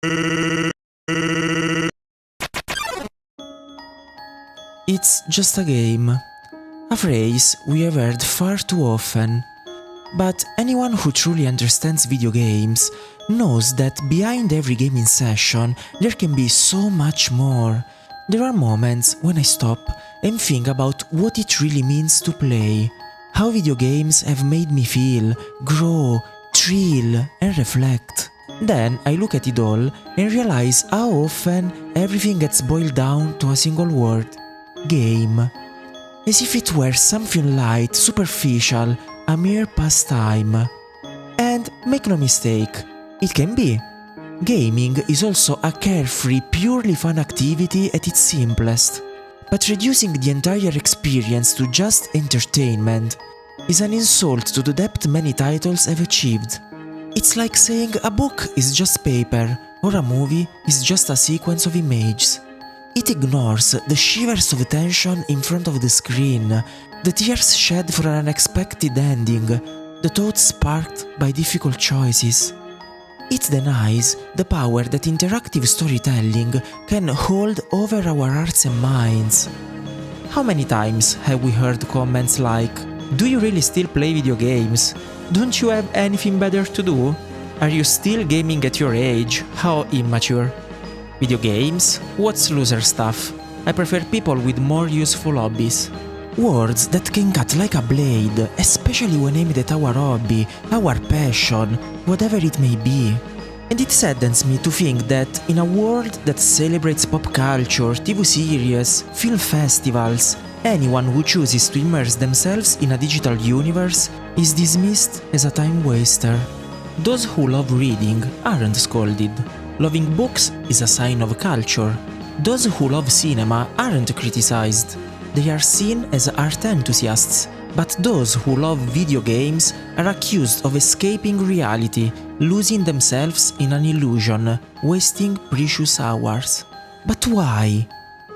It's just a game. A phrase we have heard far too often. But anyone who truly understands video games knows that behind every gaming session there can be so much more. There are moments when I stop and think about what it really means to play, how video games have made me feel, grow, thrill and reflect. Then I look at it all and realize how often everything gets boiled down to a single word: game. As if it were something light, superficial, a mere pastime. And make no mistake, it can be. Gaming is also a carefree, purely fun activity at its simplest. But reducing the entire experience to just entertainment is an insult to the depth many titles have achieved. It's like saying a book is just paper, or a movie is just a sequence of images. It ignores the shivers of tension in front of the screen, the tears shed for an unexpected ending, the thoughts sparked by difficult choices. It denies the power that interactive storytelling can hold over our hearts and minds. How many times have we heard comments like, "Do you really still play video games? Don't you have anything better to do? Are you still gaming at your age? How immature. Video games? What's loser stuff? I prefer people with more useful hobbies." Words that can cut like a blade, especially when aimed at our hobby, our passion, whatever it may be. And it saddens me to think that in a world that celebrates pop culture, TV series, film festivals, anyone who chooses to immerse themselves in a digital universe is dismissed as a time waster. Those who love reading aren't scolded. Loving books is a sign of culture. Those who love cinema aren't criticized. They are seen as art enthusiasts, but those who love video games are accused of escaping reality, losing themselves in an illusion, wasting precious hours. But why?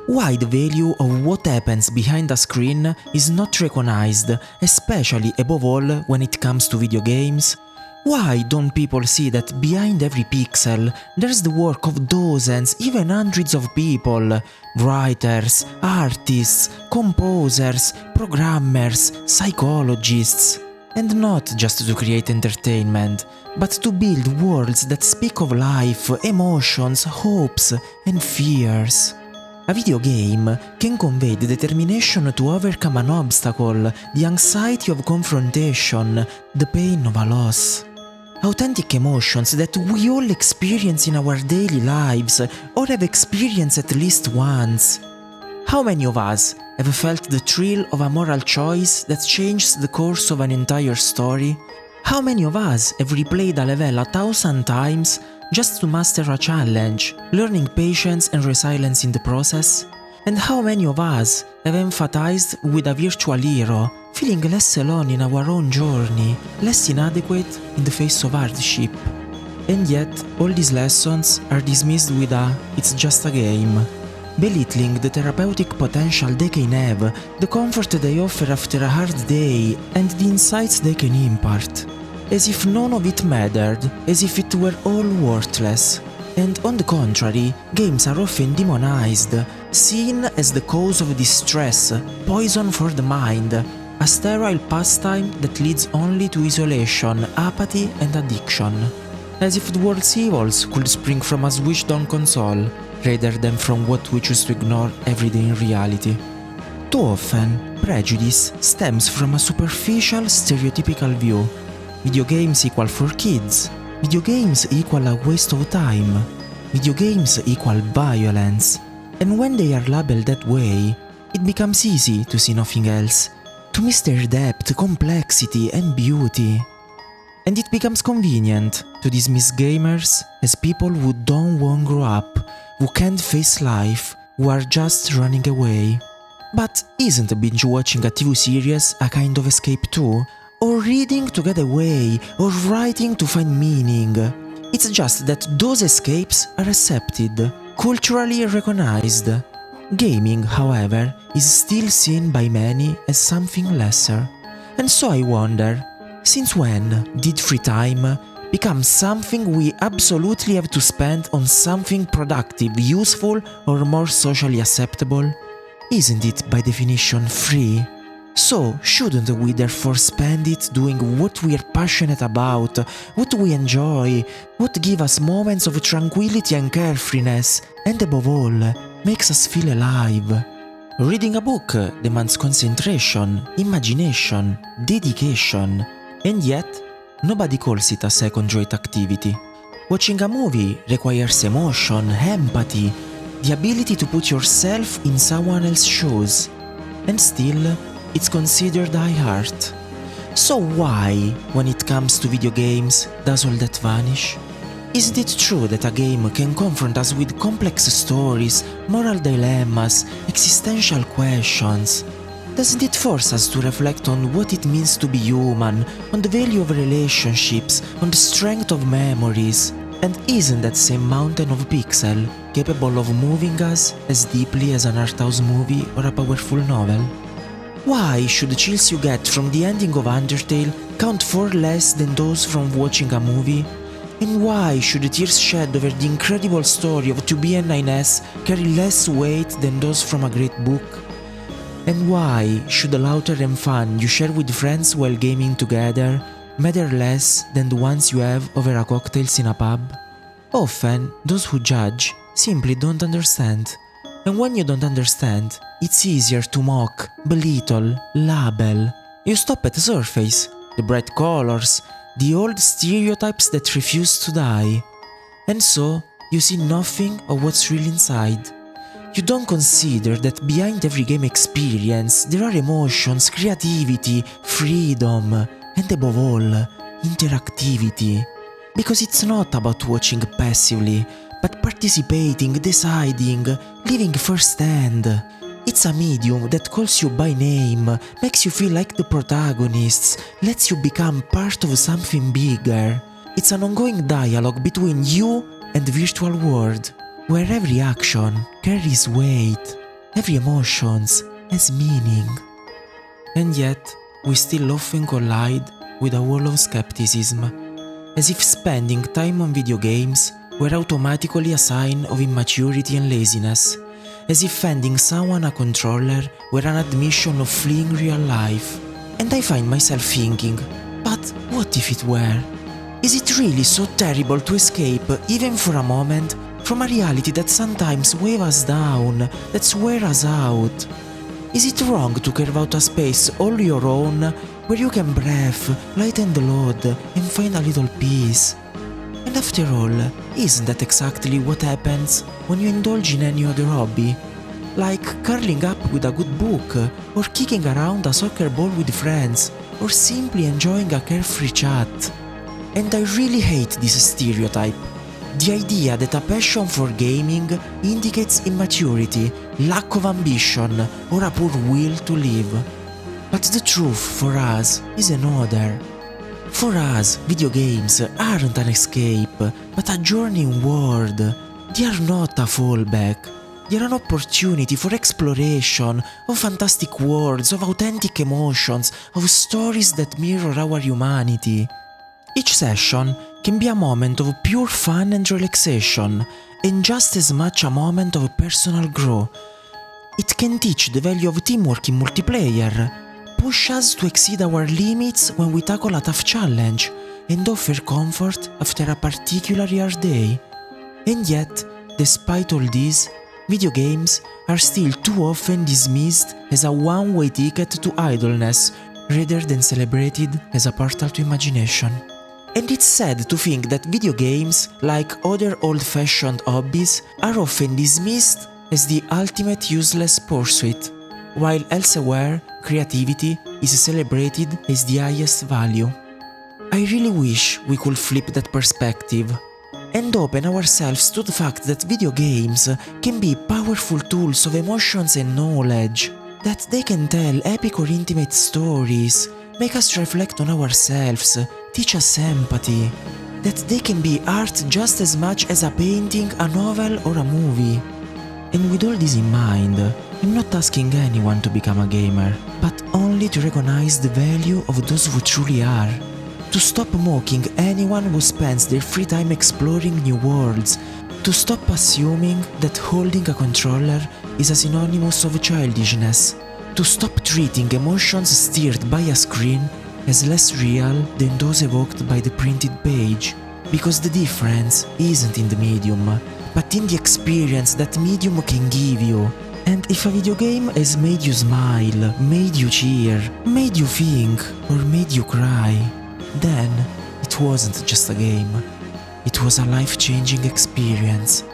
Why the value of what happens behind a screen is not recognized, especially above all when it comes to video games? Why don't people see that behind every pixel there's the work of dozens, even hundreds of people? Writers, artists, composers, programmers, psychologists. And not just to create entertainment, but to build worlds that speak of life, emotions, hopes, and fears. A video game can convey the determination to overcome an obstacle, the anxiety of confrontation, the pain of a loss. Authentic emotions that we all experience in our daily lives, or have experienced at least once. How many of us have felt the thrill of a moral choice that changed the course of an entire story? How many of us have replayed a level 1,000 times just to master a challenge, learning patience and resilience in the process? And how many of us have empathized with a virtual hero, feeling less alone in our own journey, less inadequate in the face of hardship? And yet, all these lessons are dismissed with a "it's just a game," belittling the therapeutic potential they can have, the comfort they offer after a hard day, and the insights they can impart. As if none of it mattered, as if it were all worthless. And on the contrary, games are often demonized, seen as the cause of distress, poison for the mind, a sterile pastime that leads only to isolation, apathy and addiction. As if the world's evils could spring from a switched-on console, rather than from what we choose to ignore every day in reality. Too often, prejudice stems from a superficial, stereotypical view. Video games equal for kids. Video games equal a waste of time. Video games equal violence. And when they are labeled that way, it becomes easy to see nothing else, to miss their depth, complexity and beauty. And it becomes convenient to dismiss gamers as people who don't want to grow up, who can't face life, who are just running away. But isn't binge watching a TV series a kind of escape too? Or reading to get away, or writing to find meaning? It's just that those escapes are accepted, culturally recognized. Gaming, however, is still seen by many as something lesser. And so I wonder, since when did free time becomes something we absolutely have to spend on something productive, useful, or more socially acceptable, isn't it by definition free? So, shouldn't we therefore spend it doing what we are passionate about, what we enjoy, what gives us moments of tranquility and carefreeness, and above all, makes us feel alive? Reading a book demands concentration, imagination, dedication, and yet, nobody calls it a second-rate activity. Watching a movie requires emotion, empathy, the ability to put yourself in someone else's shoes, and still, it's considered high art. So why, when it comes to video games, does all that vanish? Isn't it true that a game can confront us with complex stories, moral dilemmas, existential questions? Doesn't it force us to reflect on what it means to be human, on the value of relationships, on the strength of memories? And isn't that same mountain of pixel capable of moving us as deeply as an art house movie or a powerful novel? Why should the chills you get from the ending of Undertale count for less than those from watching a movie? And why should the tears shed over the incredible story of 2B and 9S carry less weight than those from a great book? And why should the laughter and fun you share with friends while gaming together matter less than the ones you have over a cocktails in a pub? Often, those who judge simply don't understand. And when you don't understand, it's easier to mock, belittle, label. You stop at the surface, the bright colors, the old stereotypes that refuse to die. And so, you see nothing of what's really inside. You don't consider that behind every game experience there are emotions, creativity, freedom, and above all, interactivity. Because it's not about watching passively, but participating, deciding, living firsthand. It's a medium that calls you by name, makes you feel like the protagonists, lets you become part of something bigger. It's an ongoing dialogue between you and the virtual world, where every action carries weight, every emotion has meaning. And yet, we still often collide with a wall of skepticism, as if spending time on video games were automatically a sign of immaturity and laziness, as if handing someone a controller were an admission of fleeing real life. And I find myself thinking, but what if it were? Is it really so terrible to escape, even for a moment, from a reality that sometimes weighs us down, that wears us out? Is it wrong to carve out a space all your own, where you can breathe, lighten the load, and find a little peace? And after all, isn't that exactly what happens when you indulge in any other hobby? Like curling up with a good book, or kicking around a soccer ball with friends, or simply enjoying a carefree chat. And I really hate this stereotype. The idea that a passion for gaming indicates immaturity, lack of ambition, or a poor will to live. But the truth for us is another. For us, video games aren't an escape, but a journey inward. They are not a fallback. They are an opportunity for exploration, of fantastic worlds, of authentic emotions, of stories that mirror our humanity. Each session can be a moment of pure fun and relaxation, and just as much a moment of personal growth. It can teach the value of teamwork in multiplayer, push us to exceed our limits when we tackle a tough challenge, and offer comfort after a particularly hard day. And yet, despite all this, video games are still too often dismissed as a one-way ticket to idleness, rather than celebrated as a portal to imagination. And it's sad to think that video games, like other old-fashioned hobbies, are often dismissed as the ultimate useless pursuit, while elsewhere, creativity is celebrated as the highest value. I really wish we could flip that perspective and open ourselves to the fact that video games can be powerful tools of emotions and knowledge, that they can tell epic or intimate stories, make us reflect on ourselves, teach us empathy, that they can be art just as much as a painting, a novel, or a movie. And with all this in mind, I'm not asking anyone to become a gamer, but only to recognize the value of those who truly are. to stop mocking anyone who spends their free time exploring new worlds, to stop assuming that holding a controller is a synonymous of childishness, to stop treating emotions stirred by a screen as less real than those evoked by the printed page, because the difference isn't in the medium, but in the experience that medium can give you. And if a video game has made you smile, made you cheer, made you think, or made you cry, then it wasn't just a game, it was a life-changing experience.